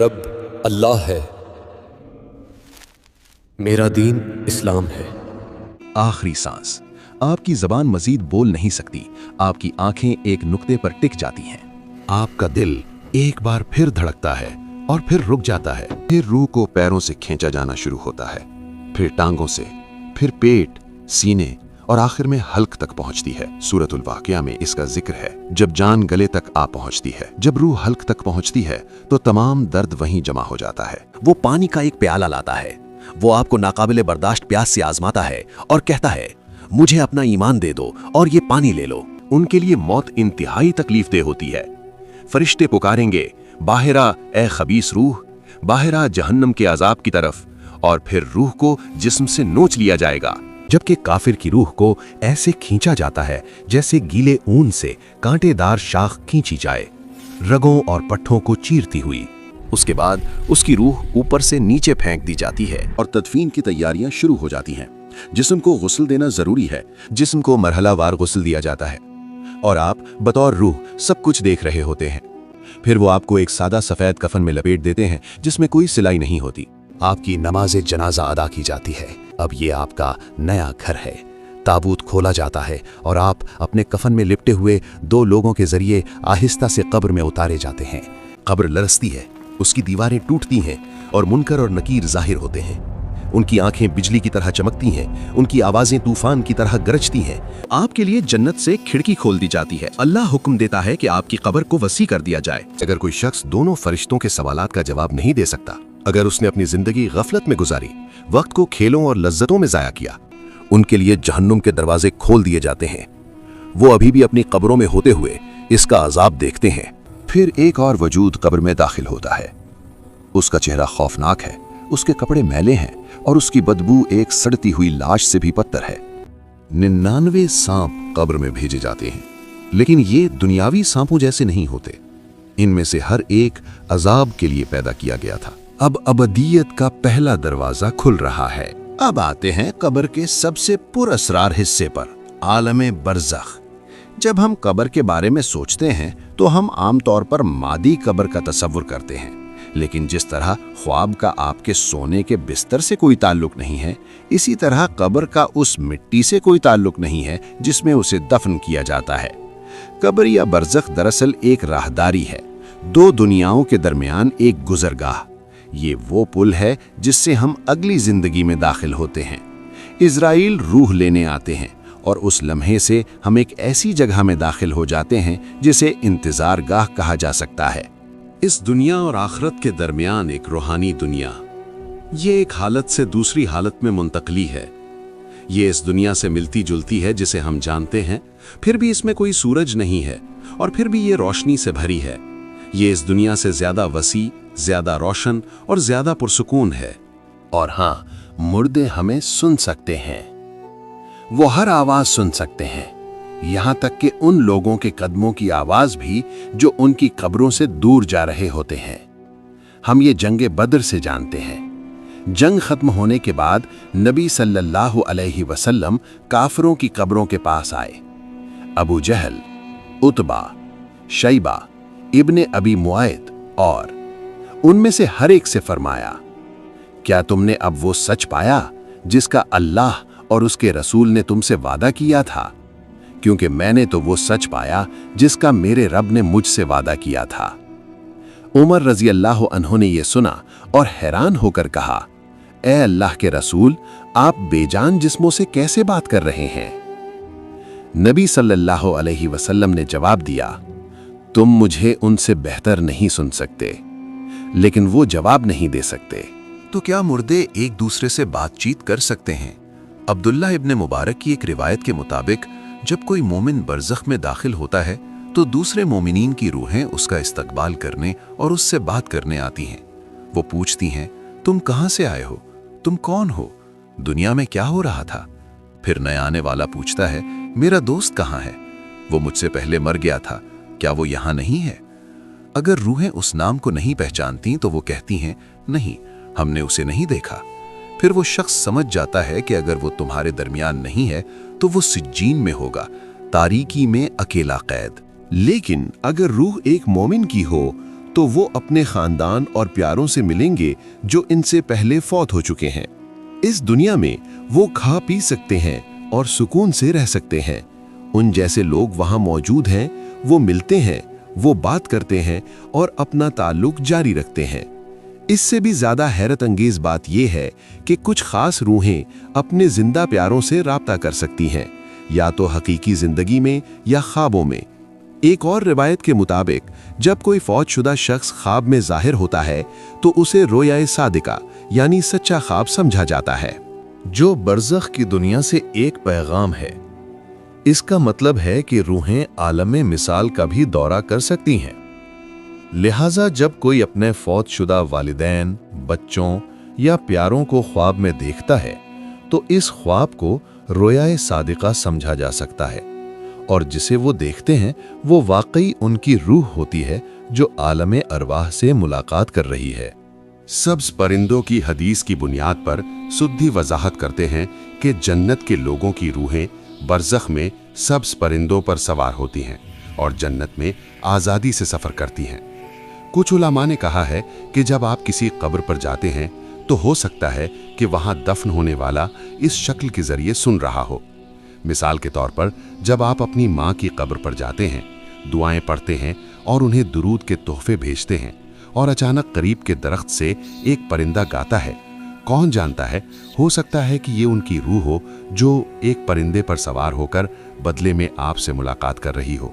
رب اللہ ہے، میرا دین اسلام ہے۔ آخری سانس، آپ کی زبان مزید بول نہیں سکتی، آپ کی آنکھیں ایک نقطے پر ٹک جاتی ہیں، آپ کا دل ایک بار پھر دھڑکتا ہے اور پھر رک جاتا ہے، پھر روح کو پیروں سے کھینچا جانا شروع ہوتا ہے، پھر ٹانگوں سے، پھر پیٹ، سینے اور آخر میں حلق تک پہنچتی ہے۔ سورۃ الواقعہ میں اس کا ذکر ہے۔ جب جان گلے تک آ پہنچتی ہے، جب روح حلق تک پہنچتی ہے تو تمام درد وہیں جمع ہو جاتا ہے۔ وہ پانی کا ایک پیالہ لاتا ہے، وہ آپ کو ناقابل برداشت پیاس سے آزماتا ہے اور کہتا ہے مجھے اپنا ایمان دے دو اور یہ پانی لے لو۔ ان کے لیے موت انتہائی تکلیف دہ ہوتی ہے۔ فرشتے پکاریں گے، باہر آ اے خبیث روح، باہر آ جہنم کے عذاب کی طرف، اور پھر روح کو جسم سے نوچ لیا جائے گا، جبکہ کافر کی روح کو ایسے کھینچا جاتا ہے جیسے گیلے اون سے کانٹے دار شاخ کھینچی جائے، رگوں اور پٹھوں کو چیرتی ہوئی۔ اس کے بعد اس کی روح اوپر سے نیچے پھینک دی جاتی ہے اور تدفین کی تیاریاں شروع ہو جاتی ہیں۔ جسم کو غسل دینا ضروری ہے، جسم کو مرحلہ وار غسل دیا جاتا ہے، اور آپ بطور روح سب کچھ دیکھ رہے ہوتے ہیں۔ پھر وہ آپ کو ایک سادہ سفید کفن میں لپیٹ دیتے ہیں جس میں کوئی سلائی نہیں ہوتی۔ آپ کی نماز جنازہ ادا کی جاتی ہے۔ اب یہ آپ کا نیا گھر ہے۔ تابوت کھولا جاتا ہے اور آپ اپنے کفن میں لپٹے ہوئے دو لوگوں کے ذریعے آہستہ سے قبر میں اتارے جاتے ہیں۔ قبر لرزتی ہے، اس کی دیواریں ٹوٹتی ہیں اور منکر اور نکیر ظاہر ہوتے ہیں۔ ان کی آنکھیں بجلی کی طرح چمکتی ہیں، ان کی آوازیں طوفان کی طرح گرجتی ہیں۔ آپ کے لیے جنت سے کھڑکی کھول دی جاتی ہے۔ اللہ حکم دیتا ہے کہ آپ کی قبر کو وسیع کر دیا جائے۔ اگر کوئی شخص دونوں فرشتوں کے سوالات کا جواب نہیں دے سکتا، اگر اس نے اپنی زندگی غفلت میں گزاری، وقت کو کھیلوں اور لذتوں میں ضائع کیا، ان کے لیے جہنم کے دروازے کھول دیے جاتے ہیں۔ وہ ابھی بھی اپنی قبروں میں ہوتے ہوئے اس کا عذاب دیکھتے ہیں۔ پھر ایک اور وجود قبر میں داخل ہوتا ہے۔ اس کا چہرہ خوفناک ہے، اس کے کپڑے میلے ہیں اور اس کی بدبو ایک سڑتی ہوئی لاش سے بھی بدتر ہے۔ 99 سانپ قبر میں بھیجے جاتے ہیں، لیکن یہ دنیاوی سانپوں جیسے نہیں ہوتے۔ ان میں سے ہر ایک عذاب کے لیے پیدا کیا گیا تھا۔ اب ابدیت کا پہلا دروازہ کھل رہا ہے۔ اب آتے ہیں قبر کے سب سے پر اسرار حصے پر، عالم برزخ۔ جب ہم قبر کے بارے میں سوچتے ہیں تو ہم عام طور پر مادی قبر کا تصور کرتے ہیں، لیکن جس طرح خواب کا آپ کے سونے کے بستر سے کوئی تعلق نہیں ہے، اسی طرح قبر کا اس مٹی سے کوئی تعلق نہیں ہے جس میں اسے دفن کیا جاتا ہے۔ قبر یا برزخ دراصل ایک راہداری ہے، دو دنیاؤں کے درمیان ایک گزرگاہ۔ یہ وہ پل ہے جس سے ہم اگلی زندگی میں داخل ہوتے ہیں۔ اسرائیل روح لینے آتے ہیں اور اس لمحے سے ہم ایک ایسی جگہ میں داخل ہو جاتے ہیں جسے انتظار گاہ کہا جا سکتا ہے۔ اس دنیا اور آخرت کے درمیان ایک روحانی دنیا، یہ ایک حالت سے دوسری حالت میں منتقلی ہے۔ یہ اس دنیا سے ملتی جلتی ہے جسے ہم جانتے ہیں، پھر بھی اس میں کوئی سورج نہیں ہے اور پھر بھی یہ روشنی سے بھری ہے۔ یہ اس دنیا سے زیادہ وسیع، زیادہ روشن اور زیادہ پرسکون ہے۔ اور ہاں، مردے ہمیں سن سکتے ہیں، وہ ہر آواز سن سکتے ہیں، یہاں تک کہ ان لوگوں کے قدموں کی آواز بھی جو ان کی قبروں سے دور جا رہے ہوتے ہیں۔ ہم یہ جنگ بدر سے جانتے ہیں۔ جنگ ختم ہونے کے بعد نبی صلی اللہ علیہ وسلم کافروں کی قبروں کے پاس آئے۔ ابو جہل، عتبہ، شیبہ، ابن ابی معیط، اور ان میں سے ہر ایک سے فرمایا، کیا تم نے اب وہ سچ پایا جس کا اللہ اور اس کے رسول نے تم سے وعدہ کیا تھا؟ کیونکہ میں نے تو وہ سچ پایا جس کا میرے رب نے مجھ سے وعدہ کیا تھا۔ عمر رضی اللہ عنہ نے یہ سنا اور حیران ہو کر کہا، اے اللہ کے رسول، آپ بے جان جسموں سے کیسے بات کر رہے ہیں؟ نبی صلی اللہ علیہ وسلم نے جواب دیا، تم مجھے ان سے بہتر نہیں سن سکتے، لیکن وہ جواب نہیں دے سکتے۔ تو کیا مردے ایک دوسرے سے بات چیت کر سکتے ہیں؟ عبداللہ ابن مبارک کی ایک روایت کے مطابق جب کوئی مومن برزخ میں داخل ہوتا ہے تو دوسرے مومنین کی روحیں اس کا استقبال کرنے اور اس سے بات کرنے آتی ہیں۔ وہ پوچھتی ہیں، تم کہاں سے آئے ہو؟ تم کون ہو؟ دنیا میں کیا ہو رہا تھا؟ پھر نیا آنے والا پوچھتا ہے، میرا دوست کہاں ہے؟ وہ مجھ سے پہلے مر گیا تھا، کیا وہ یہاں نہیں ہے؟ اگر روحیں اس نام کو نہیں پہچانتی تو وہ کہتی ہیں، نہیں، ہم نے اسے نہیں دیکھا۔ پھر وہ شخص سمجھ جاتا ہے کہ اگر وہ تمہارے درمیان نہیں ہے تو وہ سجین میں ہوگا، تاریکی میں اکیلا قید۔ لیکن اگر روح ایک مومن کی ہو तो वो अपने खानदान और प्यारों से मिलेंगे जो इनसे पहले फौत हो चुके हैं। इस दुनिया में वो खा पी सकते हैं और सुकून से रह सकते हैं। उन जैसे लोग वहां मौजूद हैं, वो मिलते हैं, वो बात करते हैं और अपना ताल्लुक जारी रखते हैं। इससे भी ज्यादा हैरत अंगेज बात यह है कि कुछ खास रूहें अपने जिंदा प्यारों से राब्ता कर सकती हैं, या तो हकीकी जिंदगी में या ख्वाबों में। एक और रिवायत के मुताबिक जब कोई फौतशुदा शख्स ख्वाब में जाहिर होता है तो उसे रोया सादिका यानी सच्चा ख्वाब समझा जाता है, जो बरज़ख की दुनिया से एक पैगाम है। इसका मतलब है कि रूहें आलम मिसाल का भी दौरा कर सकती हैं। लिहाजा जब कोई अपने फौतशुदा वालिदैन, बच्चों या प्यारों को ख्वाब में देखता है तो इस ख्वाब को रोया सादिका समझा जा सकता है, और जिसे वो देखते हैं वो वाकई उनकी रूह होती है जो आलम अरवाह से मुलाकात कर रही है। सब्ज परिंदों की हदीस की बुनियाद पर सुद्दी वजाहत करते हैं कि जन्नत के लोगों की रूहें बरज़ख में सब्ज परिंदों पर सवार होती हैं और जन्नत में आज़ादी से सफ़र करती हैं। कुछ उलमा ने कहा है कि जब आप किसी कब्र पर जाते हैं तो हो सकता है कि वहां दफन होने वाला इस शक्ल के जरिए सुन रहा हो। मिसाल के तौर पर जब आप अपनी माँ की कब्र पर जाते हैं, दुआएं पढ़ते हैं और उन्हें दुरूद के तोहफे भेजते हैं, और अचानक करीब के दरख्त से एक परिंदा गाता है, कौन जानता है, हो सकता है कि ये उनकी रूह हो जो एक परिंदे पर सवार होकर बदले में आपसे मुलाकात कर रही हो।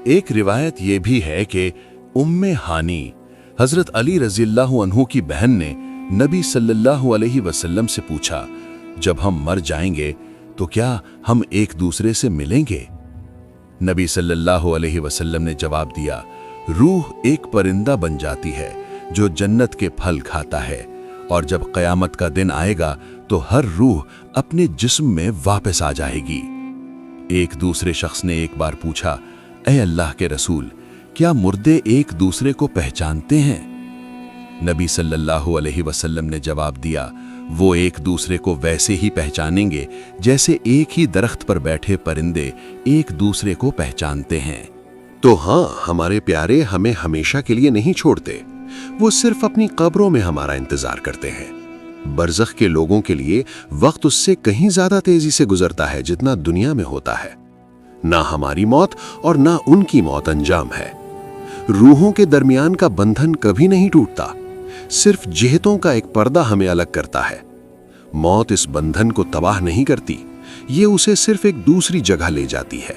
एक रिवायत ये भी है कि उम्मे हानी हजरत अली रज़ियल्लाहु अन्हु की बहन ने नबी सल्लल्लाहु अलैहि वसल्लम से पूछा, जब हम मर जाएंगे तो क्या हम एक दूसरे से मिलेंगे? नबी सल्लल्लाहु अलैहि वसल्लम ने जवाब दिया, रूह एक परिंदा बन जाती है जो जन्नत के फल खाता है, और जब क़यामत का दिन आएगा तो हर रूह अपने जिस्म में वापस आ जाएगी। एक दूसरे शख्स ने एक बार पूछा, ऐ अल्लाह के रसूल, क्या मुर्दे एक दूसरे को पहचानते हैं? नबी सल्लल्लाहु अलैहि वसल्लम ने जवाब दिया, वो एक दूसरे को वैसे ही पहचानेंगे जैसे एक ही दरख्त पर बैठे परिंदे एक दूसरे को पहचानते हैं। तो हाँ, हमारे प्यारे हमें हमेशा के लिए नहीं छोड़ते, वो सिर्फ अपनी कब्रों में हमारा इंतजार करते हैं। बरज़ख के लोगों के लिए वक्त उससे कहीं ज्यादा तेजी से गुजरता है जितना दुनिया में होता है। ना हमारी मौत और ना उनकी मौत अंजाम है। रूहों के दरमियान का बंधन कभी नहीं टूटता, सिर्फ जिहतों का एक पर्दा हमें अलग करता है। मौत इस बंधन को तबाह नहीं करती, ये उसे सिर्फ एक दूसरी जगह ले जाती है।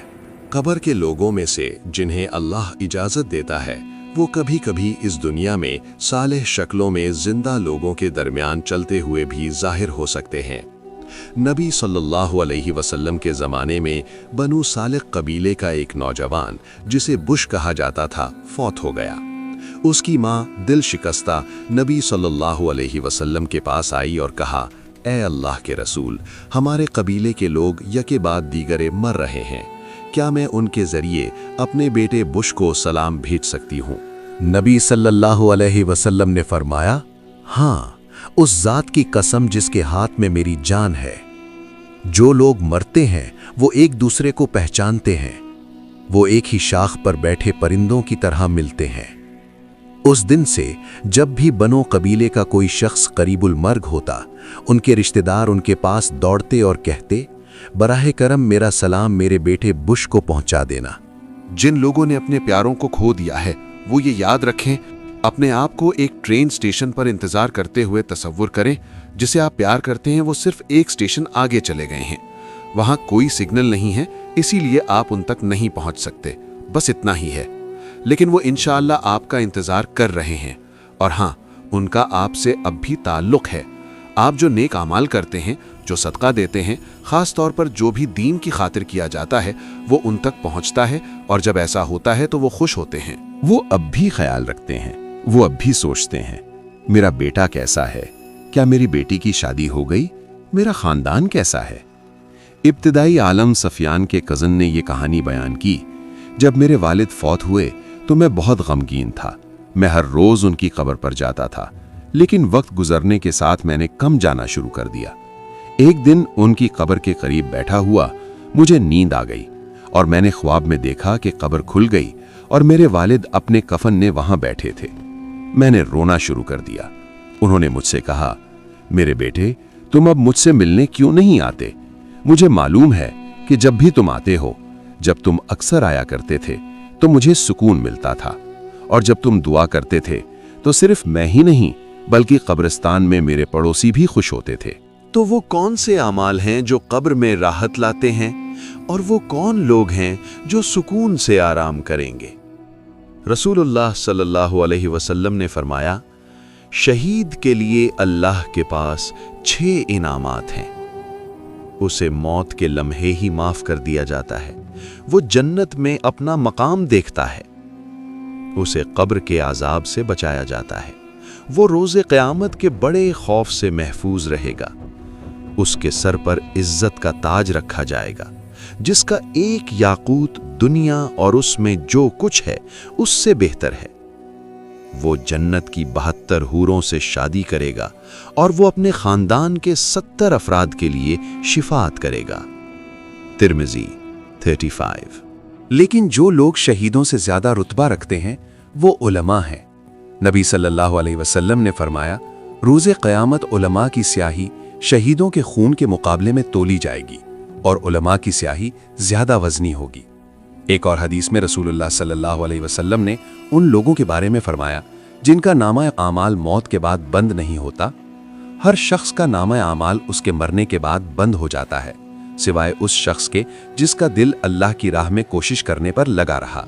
कब्र के लोगों में से जिन्हें अल्लाह इजाजत देता है, वो कभी कभी इस दुनिया में सालेह शक्लों में जिंदा लोगों के दरमियान चलते हुए भी जाहिर हो सकते हैं। नबी सल्लल्लाहु अलैहि वसल्लम के ज़माने में बनु सालिक कबीले का एक नौजवान जिसे बुश कहा जाता था, फौत हो गया। उसकी माँ दिल शिकस्ता नबी सल्लल्लाहु अलैहि वसल्लम के पास आई और कहा, ए अल्लाह के रसूल, हमारे कबीले के लोग यके बाद दीगरे मर रहे हैं, क्या मैं उनके ज़रिए अपने बेटे बुश को सलाम भेज सकती हूँ? नबी सल्लल्लाहु अलैहि वसल्लम ने फरमाया, हाँ, उस ज़ात की कसम जिसके हाथ में मेरी जान है, जो लोग मरते हैं वो एक दूसरे को पहचानते हैं, वो एक ही शाख पर बैठे परिंदों की तरह मिलते हैं। उस दिन से जब भी बनो कबीले का कोई शख्स करीबुल मर्ग होता, उनके रिश्तेदार उनके पास दौड़ते और कहते, बराहे करम मेरा सलाम मेरे बेटे बुश को पहुंचा देना। जिन लोगों ने अपने प्यारों को खो दिया है वो ये याद रखें, अपने आप को एक ट्रेन स्टेशन पर इंतजार करते हुए तसव्वुर करें। जिसे आप प्यार करते हैं वो सिर्फ एक स्टेशन आगे चले गए हैं, वहां कोई सिग्नल नहीं है, इसीलिए आप उन तक नहीं पहुंच सकते, बस इतना ही है। लेकिन वो इंशाअल्लाह आपका इंतजार कर रहे हैं, और हाँ, उनका आपसे अब भी ताल्लुक है। आप जो नेक अमाल करते हैं, जो सदका देते हैं, खास तौर पर जो भी दीन की खातिर किया जाता है, वो उन तक पहुंचता है, और जब ऐसा होता है तो वो खुश होते हैं। वो अब भी ख्याल रखते हैं, वो अब भी सोचते हैं, मेरा बेटा कैसा है, क्या मेरी बेटी की शादी हो गई, मेरा खानदान कैसा है। इब्तिदाई आलम सफियान के कज़न ने ये कहानी बयान की, जब मेरे वालिद फौत हुए तो मैं बहुत गमगीन था। मैं हर रोज उनकी कब्र पर जाता था, लेकिन वक्त गुजरने के साथ मैंने कम जाना शुरू कर दिया। एक दिन उनकी कब्र के करीब बैठा हुआ मुझे नींद आ गई, और मैंने ख्वाब में देखा कि कब्र खुल गई और मेरे वालिद अपने कफन ने वहां बैठे थे। मैंने रोना शुरू कर दिया। उन्होंने मुझसे कहा, मेरे बेटे, तुम अब मुझसे मिलने क्यों नहीं आते? मुझे मालूम है कि जब भी तुम आते हो, जब तुम अक्सर आया करते थे तो मुझे सुकून मिलता था, और जब तुम दुआ करते थे तो सिर्फ मैं ही नहीं बल्कि कब्रिस्तान में मेरे पड़ोसी भी खुश होते थे। तो वो कौन से अमाल हैं जो कब्र में राहत लाते हैं, और वो कौन लोग हैं जो सुकून से आराम करेंगे? रसूलुल्लाह सल्लल्लाहु अलैहि वसल्लम ने फरमाया, शहीद के लिए अल्लाह के पास 6 इनामात हैं। उसे मौत के लम्हे ही माफ कर दिया जाता है, वो जन्नत में अपना मकाम देखता है, उसे कब्र के आजाब से बचाया जाता है, वो रोज़े क़यामत के बड़े खौफ से महफूज रहेगा, उसके सर पर इज्जत का ताज रखा जाएगा जिसका एक याकूत दुनिया और उसमें जो कुछ है उससे बेहतर है। वो जन्नत की 72 हूरों से शादी करेगा और वो अपने खानदान के 70 अफराद के लिए शिफात करेगा। तिर्मिज़ी 35। लेकिन जो लोग शहीदों से ज्यादा रुतबा रखते हैं वो उलमा हैं। नबी सल्लल्लाहु अलैहि वसल्लम ने फरमाया, रोज़े क़यामत उलमा की स्याही शहीदों के खून के मुकाबले में तोली जाएगी और उलमा की स्याही ज्यादा वजनी होगी। एक और हदीस में रसूलुल्लाह सल्लल्लाहु अलैहि वसल्लम ने उन लोगों के बारे में फरमाया जिनका नामा आमाल मौत के बाद बंद नहीं होता। हर शख्स का नामा आमाल उसके मरने के बाद बंद हो जाता है, सिवाय उस शख्स के जिसका दिल अल्लाह की राह में कोशिश करने पर लगा रहा।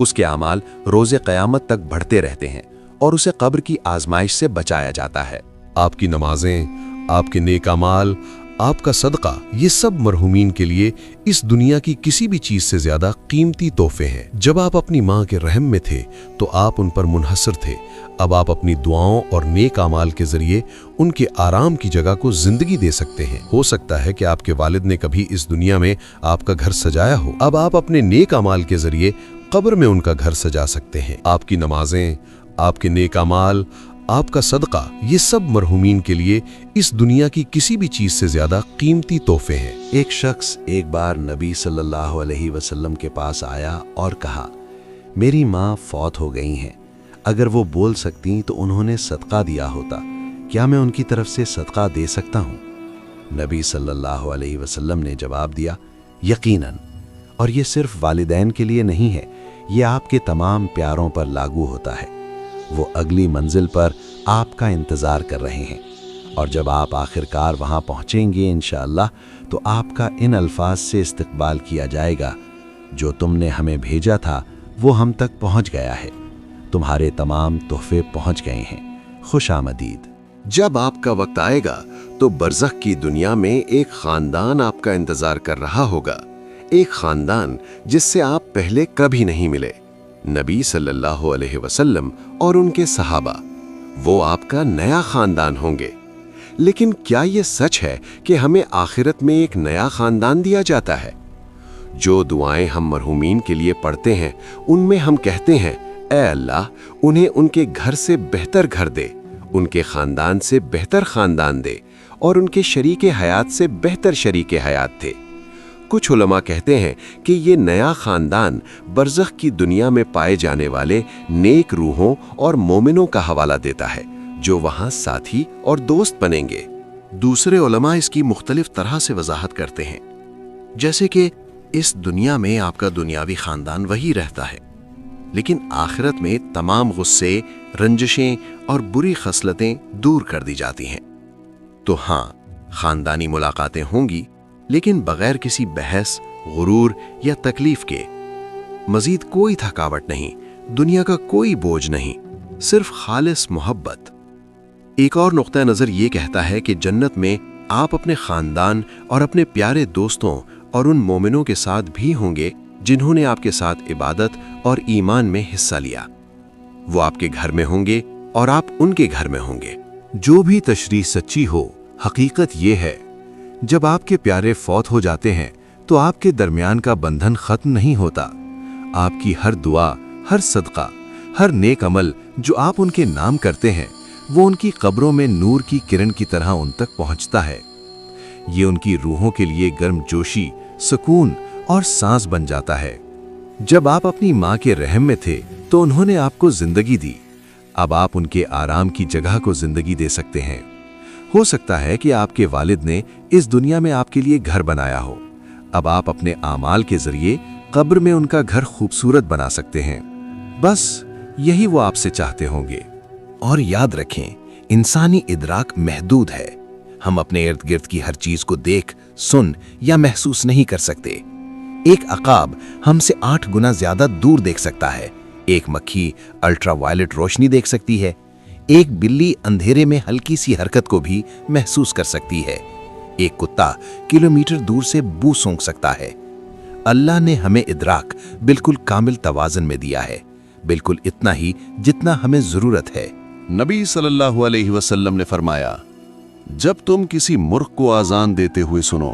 उसके आमाल रोज़े क़यामत तक बढ़ते रहते हैं और उसे कब्र की आजमाइश से बचाया जाता है। आपकी नमाजें, आपके नेक अमाल, आपका सदका, ये सब मरहूमीन के लिए इस दुनिया की किसी भी चीज से ज्यादा कीमती तोहफे हैं। जब आप अपनी माँ के रहम में थे तो आप उन पर मुनहसर थे। अब आप अपनी दुआओं और नेक अमाल के जरिए उनके आराम की जगह को जिंदगी दे सकते हैं। हो सकता है कि आपके वालिद ने कभी इस दुनिया में आपका घर सजाया हो, अब आप अपने नेक अमाल के जरिए कब्र में उनका घर सजा सकते हैं। आपकी नमाजें, आपके नेक अमाल, आपका सदका, ये सब मरहूमीन के लिए इस दुनिया की किसी भी चीज से ज्यादा कीमती तोहफे हैं। एक शख्स एक बार नबी सल्लल्लाहु अलैहि वसल्लम के पास आया और कहा, मेरी माँ फौत हो गई हैं, अगर वो बोल सकती तो उन्होंने सदका दिया होता, क्या मैं उनकी तरफ से सदका दे सकता हूँ? नबी सल्लल्लाहु अलैहि वसल्लम ने जवाब दिया, यकीनन, और ये सिर्फ वालिदैन के लिए नहीं है, ये आपके तमाम प्यारों पर लागू होता है। वो अगली मंजिल पर आपका इंतज़ार कर रहे हैं, और जब आप आखिरकार वहाँ पहुँचेंगे इंशाअल्लाह, तो आपका इन अल्फाज से इस्तकबाल किया जाएगा, जो तुमने हमें भेजा था वो हम तक पहुँच गया है, तुम्हारे तमाम तोहफे पहुँच गए हैं, खुश आमदीद। जब आपका वक्त आएगा तो बरज़ख की दुनिया में एक खानदान आपका इंतजार कर रहा होगा, एक खानदान जिससे आप पहले कभी नहीं मिले। नबी सल्लल्लाहु अलैहि वसल्लम और उनके सहाबा, वो आपका नया खानदान होंगे। लेकिन क्या ये सच है कि हमें आखिरत में एक नया खानदान दिया जाता है? जो दुआएं हम मरहूमीन के लिए पढ़ते हैं उनमें हम कहते हैं, ऐ अल्लाह, उन्हें उनके घर से बेहतर घर दे, उनके खानदान से बेहतर खानदान दे, और उनके शरीके हयात से बेहतर शरीके हयात थे। कुछ उलमा कहते हैं कि ये नया खानदान बरज़ख की दुनिया में पाए जाने वाले नेक रूहों और मोमिनों का हवाला देता है, जो वहाँ साथी और दोस्त बनेंगे। दूसरे उलमा इसकी मुख्तलिफ तरह से वजाहत करते हैं, जैसे कि इस दुनिया में आपका दुनियावी खानदान वही रहता है, लेकिन आखिरत में तमाम गुस्से, रंजिशें और बुरी खसलतें दूर कर दी जाती हैं। तो हाँ, खानदानी मुलाकातें होंगी, लेकिन बगैर किसी बहस, गुरूर या तकलीफ के। मजीद कोई थकावट नहीं, दुनिया का कोई बोझ नहीं, सिर्फ खालिस मोहब्बत। एक और नुक्ता नज़र ये कहता है कि जन्नत में आप अपने खानदान और अपने प्यारे दोस्तों और उन मोमिनों के साथ भी होंगे जिन्होंने आपके साथ इबादत और ईमान में हिस्सा लिया। वो आपके घर में होंगे और आप उनके घर में होंगे। जो भी तशरीह सच्ची हो, हकीकत ये है, जब आपके प्यारे फौत हो जाते हैं तो आपके दरमियान का बंधन खत्म नहीं होता। आपकी हर दुआ, हर सदका, हर नेक अमल जो आप उनके नाम करते हैं, वो उनकी कब्रों में नूर की किरण की तरह उन तक पहुंचता है। ये उनकी रूहों के लिए गर्मजोशी, सुकून और सांस बन जाता है। जब आप अपनी माँ के रहम में थे तो उन्होंने आपको जिंदगी दी, अब आप उनके आराम की जगह को जिंदगी दे सकते हैं। हो सकता है कि आपके वालिद ने इस दुनिया में आपके लिए घर बनाया हो, अब आप अपने आमाल के जरिए कब्र में उनका घर खूबसूरत बना सकते हैं। बस यही वो आपसे चाहते होंगे। और याद रखें, इंसानी इदराक महदूद है। हम अपने इर्द गिर्द की हर चीज को देख, सुन या महसूस नहीं कर सकते। एक अकाब हमसे 8 गुना ज्यादा दूर देख सकता है, एक मक्खी अल्ट्रावायलेट रोशनी देख सकती है, एक बिल्ली अंधेरे में हल्की सी हरकत को भी महसूस कर सकती है, एक कुत्ता किलोमीटर दूर से बू सूंघ सकता है। अल्लाह ने हमें इदराक बिल्कुल कामिल तवाज़न में दिया है, बिल्कुल इतना ही जितना हमें जरूरत है। नबी सल्लल्लाहु अलैहि वसल्लम ने फरमाया, जब तुम किसी मूर्ख को आजान देते हुए सुनो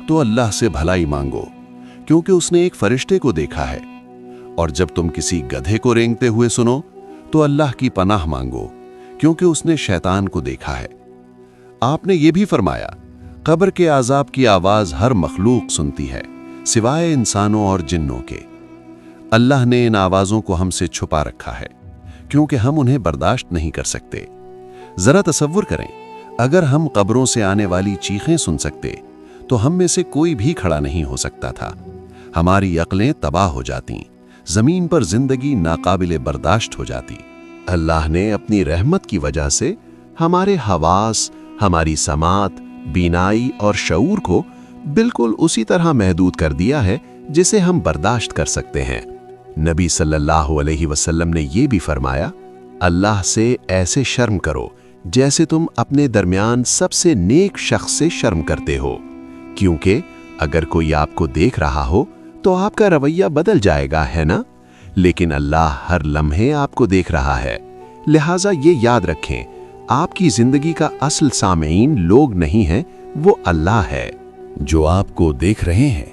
तो अल्लाह से भलाई मांगो, क्योंकि उसने एक फरिश्ते को देखा है, और जब तुम किसी गधे को रेंगते हुए सुनो तो अल्लाह की पनाह मांगो, क्योंकि उसने शैतान को देखा है। आपने ये भी फरमाया, कब्र के आजाब की आवाज हर मखलूक सुनती है सिवाय इंसानों और जिन्नों के। अल्लाह ने इन आवाजों को हमसे छुपा रखा है क्योंकि हम उन्हें बर्दाश्त नहीं कर सकते। जरा तसव्वुर करें, अगर हम कब्रों से आने वाली चीखें सुन सकते तो हम में से कोई भी खड़ा नहीं हो सकता था। हमारी अक्लें तबाह हो जाती, जमीन पर जिंदगी नाकाबिले बर्दाश्त हो जाती। अल्लाह ने अपनी रहमत की वजह से हमारे हवास, हमारी समात, बीनाई और शऊर को बिल्कुल उसी तरह महदूद कर दिया है जिसे हम बर्दाश्त कर सकते हैं। नबी सल्लल्लाहु अलैहि वसल्लम ने यह भी फरमाया, अल्लाह से ऐसे शर्म करो जैसे तुम अपने दरमियान सबसे नेक शख्स से शर्म करते हो, क्योंकि अगर कोई आपको देख रहा हो तो आपका रवैया बदल जाएगा, है ना? लेकिन अल्लाह हर लम्हे आपको देख रहा है। लिहाजा ये याद रखें, आपकी जिंदगी का असल सामीन लोग नहीं हैं, वो अल्लाह है। जो आपको देख रहे हैं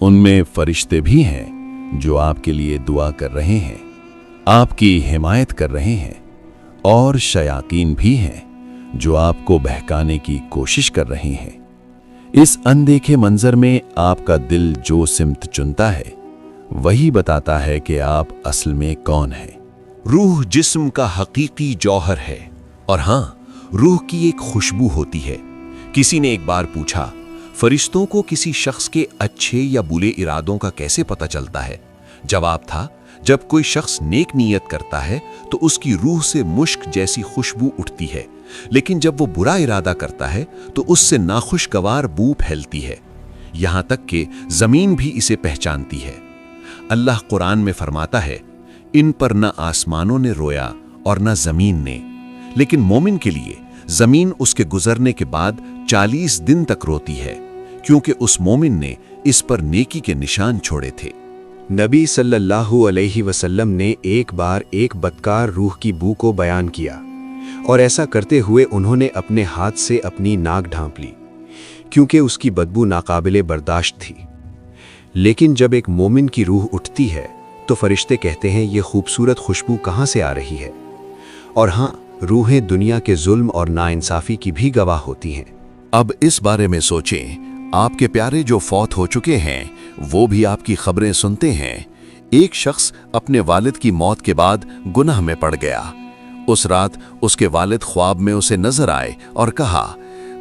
उनमें फरिश्ते भी हैं जो आपके लिए दुआ कर रहे हैं, आपकी हिमायत कर रहे हैं, और शयातीन भी हैं जो आपको बहकाने की कोशिश कर रहे हैं। इस अनदेखे मंजर में आपका दिल जो सिमत चुनता है वही बताता है कि आप असल में कौन हैं। रूह जिस्म का हकीकी जौहर है, और हाँ, रूह की एक खुशबू होती है। किसी ने एक बार पूछा, फरिश्तों को किसी शख्स के अच्छे या बुरे इरादों का कैसे पता चलता है? जवाब था, जब कोई शख्स नेक नीयत करता है तो उसकी रूह से मुश्क जैसी खुशबू उठती है, लेकिन जब वो बुरा इरादा करता है तो उससे नाखुशगवार बू फैलती है, यहां तक कि जमीन भी इसे पहचानती है। अल्लाह कुरान में फरमाता है, इन पर न आसमानों ने रोया और न जमीन ने, लेकिन मोमिन के लिए जमीन उसके गुजरने के बाद 40 दिन तक रोती है, क्योंकि उस मोमिन ने इस पर नेकी के निशान छोड़े थे। नबी सल्लल्लाहु अलैहि वसल्लम ने एक बार एक बदकार रूह की बू को बयान किया, और ऐसा करते हुए उन्होंने अपने हाथ से अपनी नाक ढांप ली, क्योंकि उसकी बदबू नाकाबिले बर्दाश्त थी। लेकिन जब एक मोमिन की रूह उठती है तो फरिश्ते कहते हैं, ये खूबसूरत खुशबू कहाँ से आ रही है? और हाँ, रूहें दुनिया के जुल्म और नाइंसाफी की भी गवाह होती हैं। अब इस बारे में सोचें, आपके प्यारे जो फौत हो चुके हैं वो भी आपकी खबरें सुनते हैं। एक शख्स अपने वालिद की मौत के बाद गुनाह में पड़ गया। उस रात उसके वालिद ख्वाब में उसे नजर आए और कहा,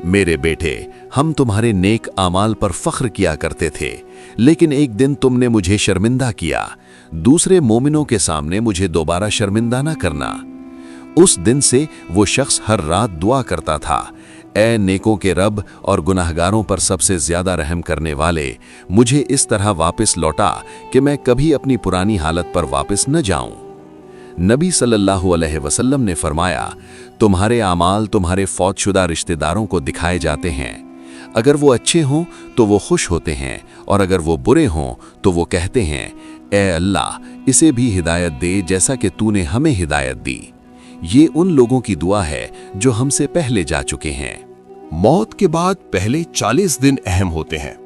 मेरे बेटे, हम तुम्हारे नेक आमाल पर फख्र किया करते थे, लेकिन एक दिन तुमने मुझे शर्मिंदा किया। दूसरे मोमिनों के सामने मुझे दोबारा शर्मिंदा न करना। उस दिन से वो शख्स हर रात दुआ करता था, ऐ नेकों के रब और गुनाहगारों पर सबसे ज्यादा रहम करने वाले, मुझे इस तरह वापस लौटा कि मैं कभी अपनी पुरानी हालत पर वापस न जाऊं। नबी सल्लल्लाहु अलैहि वसल्लम ने फरमाया, तुम्हारे आमाल तुम्हारे फौतशुदा रिश्तेदारों को दिखाए जाते हैं। अगर वो अच्छे हों तो वो खुश होते हैं, और अगर वो बुरे हों तो वो कहते हैं, ऐ अल्लाह, इसे भी हिदायत दे जैसा कि तूने हमें हिदायत दी। ये उन लोगों की दुआ है जो हमसे पहले जा चुके हैं। मौत के बाद पहले 40 दिन अहम होते हैं।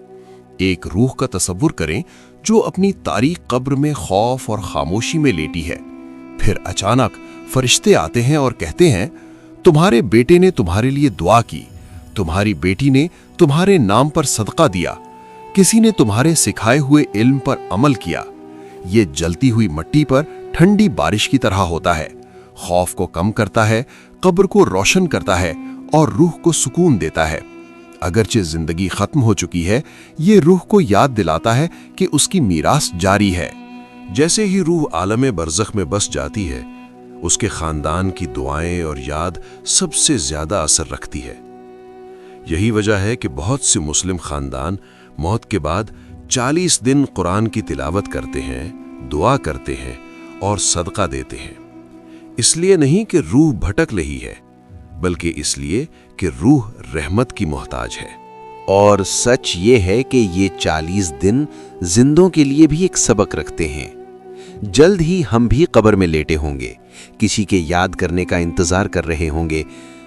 एक रूह का तसव्वुर करें जो अपनी तारीक कब्र में खौफ और खामोशी में लेटी है। फिर अचानक फरिश्ते आते हैं और कहते हैं, तुम्हारे बेटे ने तुम्हारे लिए दुआ की, तुम्हारी बेटी ने तुम्हारे नाम पर सदका दिया, किसी ने तुम्हारे सिखाए हुए इल्म पर अमल किया। ये जलती हुई मिट्टी पर ठंडी बारिश की तरह होता है, खौफ को कम करता है, कब्र को रोशन करता है और रूह को सुकून देता है। अगरचे जिंदगी खत्म हो चुकी है, ये रूह को याद दिलाता है कि उसकी मीरास जारी है। जैसे ही रूह आलम बरज़ख में बस जाती है, उसके खानदान की दुआएं और याद सबसे ज्यादा असर रखती है। यही वजह है कि बहुत से मुस्लिम खानदान मौत के बाद 40 दिन कुरान की तिलावत करते हैं, दुआ करते हैं और सदका देते हैं। इसलिए नहीं कि रूह भटक रही है, बल्कि इसलिए कि रूह रहमत की मोहताज है। और सच ये है कि ये 40 दिन जिंदों के लिए भी एक सबक रखते हैं। जल्द ही हम भी कब्र में लेटे होंगे, किसी के याद करने का इंतजार कर रहे होंगे,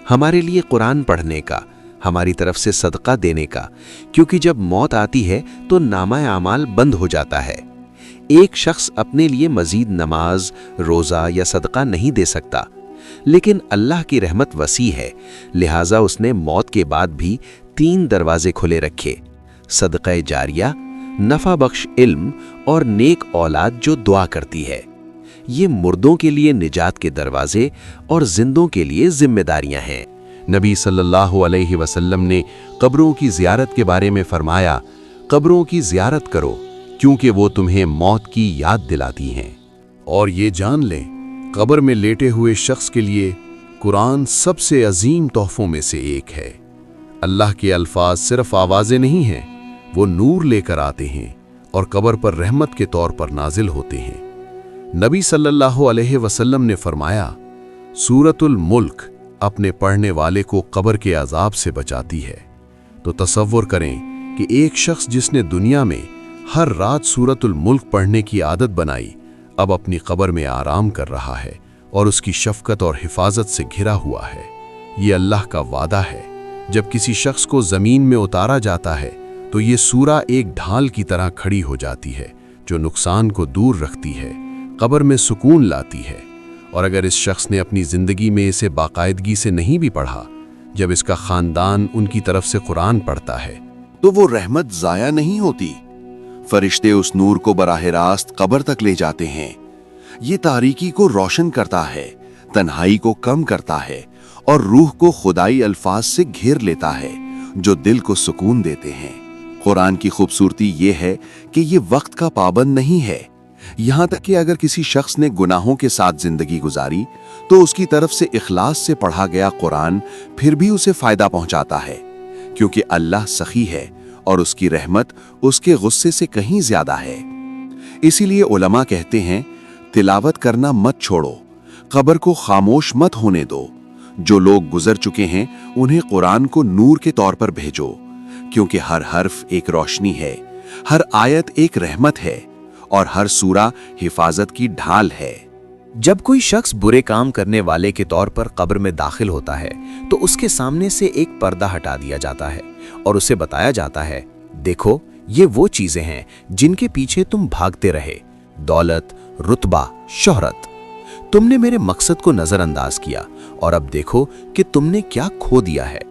हमारे लिए कुरान पढ़ने का, हमारी तरफ से सदका देने का, क्योंकि जब मौत आती है तो नामा आमाल बंद हो जाता है। एक शख्स अपने लिए मजीद नमाज, रोज़ा या सदका नहीं दे सकता, लेकिन अल्लाह की रहमत वसी है, लिहाजा उसने मौत के बाद भी 3 दरवाजे खुले रखे: सदका जारिया, नफा बख्श इल्म और नेक औलाद जो दुआ करती है। ये मुर्दों के लिए निजात के दरवाजे और जिंदों के लिए जिम्मेदारियां हैं। नबी सल्लल्लाहु अलैहि वसल्लम ने कब्रों की ज़ियारत के बारे में फरमाया, कब्रों की ज़ियारत करो क्योंकि वो तुम्हें मौत की याद दिलाती हैं। और ये जान लें, कब्र में लेटे हुए शख्स के लिए कुरान सबसे अजीम तोहफों में से एक है। अल्लाह के अल्फाज सिर्फ आवाज़ें नहीं हैं, वो नूर लेकर आते हैं और कब्र पर रहमत के तौर पर नाजिल होते हैं। नबी सल्लल्लाहु अलैहि वसल्लम ने फरमाया, सूरतुल मुल्क अपने पढ़ने वाले को कब्र के अजाब से बचाती है। तो तसव्वुर करें कि एक शख्स जिसने दुनिया में हर रात सूरतुल मुल्क पढ़ने की आदत बनाई, अब अपनी कब्र में आराम कर रहा है और उसकी शफकत और हिफाजत से घिरा हुआ है। ये अल्लाह का वादा है। जब किसी शख्स को ज़मीन में उतारा जाता है तो ये सूरा एक ढाल की तरह खड़ी हो जाती है, जो नुकसान को दूर रखती है, कब्र में सुकून लाती है। और अगर इस शख्स ने अपनी ज़िंदगी में इसे बाकायदगी से नहीं भी पढ़ा, जब इसका ख़ानदान उनकी तरफ से कुरान पढ़ता है तो वो रहमत ज़ाया नहीं होती। फरिश्ते उस नूर को बराह रास्त कब्र तक ले जाते हैं। ये तारीकी को रोशन करता है, तन्हाई को कम करता है और रूह को खुदाई अल्फाज से घेर लेता है, जो दिल को सुकून देते हैं। कुरान की खूबसूरती ये है कि ये वक्त का पाबंद नहीं है। यहाँ तक कि अगर किसी शख्स ने गुनाहों के साथ जिंदगी गुजारी तो उसकी तरफ से इखलास से पढ़ा गया कुरान फिर भी उसे फायदा पहुंचाता है, क्योंकि अल्लाह सखी है और उसकी रहमत उसके गुस्से से कहीं ज्यादा है। इसीलिए उलमा कहते हैं, तिलावत करना मत छोड़ो, कब्र को खामोश मत होने दो। जो लोग गुजर चुके हैं उन्हें कुरान को नूर के तौर पर भेजो, क्योंकि हर हर्फ एक रोशनी है, हर आयत एक रहमत है और हर सूरा हिफाजत की ढाल है। जब कोई शख्स बुरे काम करने वाले के तौर पर कब्र में दाखिल होता है तो उसके सामने से एक पर्दा हटा दिया जाता है और उसे बताया जाता है, देखो ये वो चीजें हैं जिनके पीछे तुम भागते रहे, दौलत, रुतबा, शोहरत। तुमने मेरे मकसद को नजरअंदाज किया और अब देखो कि तुमने क्या खो दिया है।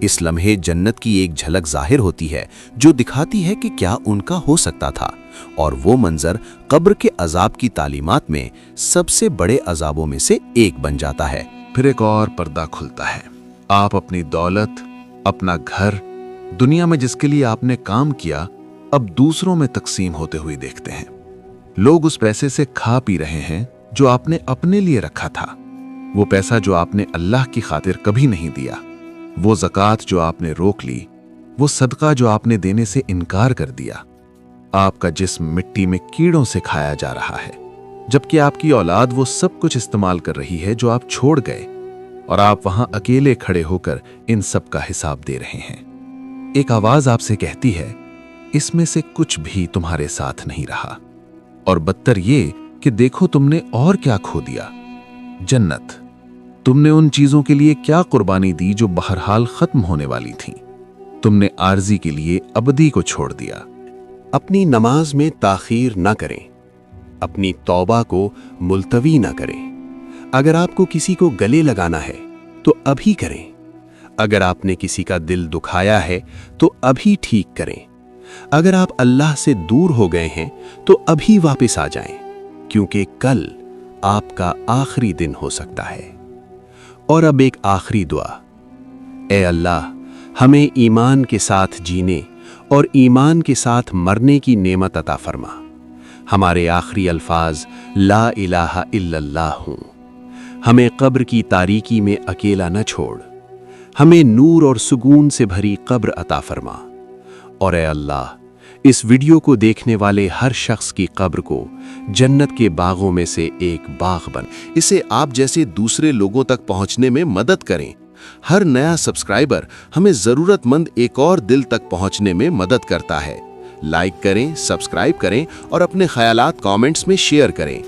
इस लम्हे जन्नत की एक झलक जाहिर होती है जो दिखाती है कि क्या उनका हो सकता था, और वो मंजर कब्र के अजाब की तालीमात में सबसे बड़े अजाबों में से एक बन जाता है। फिर एक और पर्दा खुलता है। आप अपनी दौलत, अपना घर, दुनिया में जिसके लिए आपने काम किया, अब दूसरों में तकसीम होते हुए देखते हैं। लोग उस पैसे से खा पी रहे हैं जो आपने अपने लिए रखा था, वो पैसा जो आपने अल्लाह की खातिर कभी नहीं दिया, वो ज़कात जो आपने रोक ली, वो सदका जो आपने देने से इनकार कर दिया। आपका जिस्म मिट्टी में कीड़ों से खाया जा रहा है, जबकि आपकी औलाद वो सब कुछ इस्तेमाल कर रही है जो आप छोड़ गए, और आप वहां अकेले खड़े होकर इन सब का हिसाब दे रहे हैं। एक आवाज आपसे कहती है, इसमें से कुछ भी तुम्हारे साथ नहीं रहा, और बदतर ये कि देखो तुमने और क्या खो दिया। जन्नत, तुमने उन चीजों के लिए क्या कुर्बानी दी जो बहरहाल खत्म होने वाली थीं। तुमने आरजी के लिए अबदी को छोड़ दिया। अपनी नमाज में ताखीर न करें, अपनी तौबा को मुलतवी न करें। अगर आपको किसी को गले लगाना है तो अभी करें। अगर आपने किसी का दिल दुखाया है तो अभी ठीक करें। अगर आप अल्लाह से दूर हो गए हैं तो अभी वापस आ जाएं, क्योंकि कल آپ کا آخری دن ہو سکتا ہے۔ اور اب ایک آخری دعا، اے اللہ ہمیں ایمان کے ساتھ جینے اور ایمان کے ساتھ مرنے کی نعمت عطا فرما۔ ہمارے آخری الفاظ لا الہ الا اللہ ہوں۔ ہمیں قبر کی تاریکی میں اکیلا نہ چھوڑ، ہمیں نور اور سکون سے بھری قبر عطا فرما۔ اور اے اللہ اس ویڈیو کو دیکھنے والے ہر شخص کی قبر کو جنت کے باغوں میں سے ایک باغ بن، اسے آپ جیسے دوسرے لوگوں تک پہنچنے میں مدد کریں۔ ہر نیا سبسکرائبر ہمیں ضرورت مند ایک اور دل تک پہنچنے میں مدد کرتا ہے۔ لائک کریں، سبسکرائب کریں اور اپنے خیالات کامنٹس میں شیئر کریں۔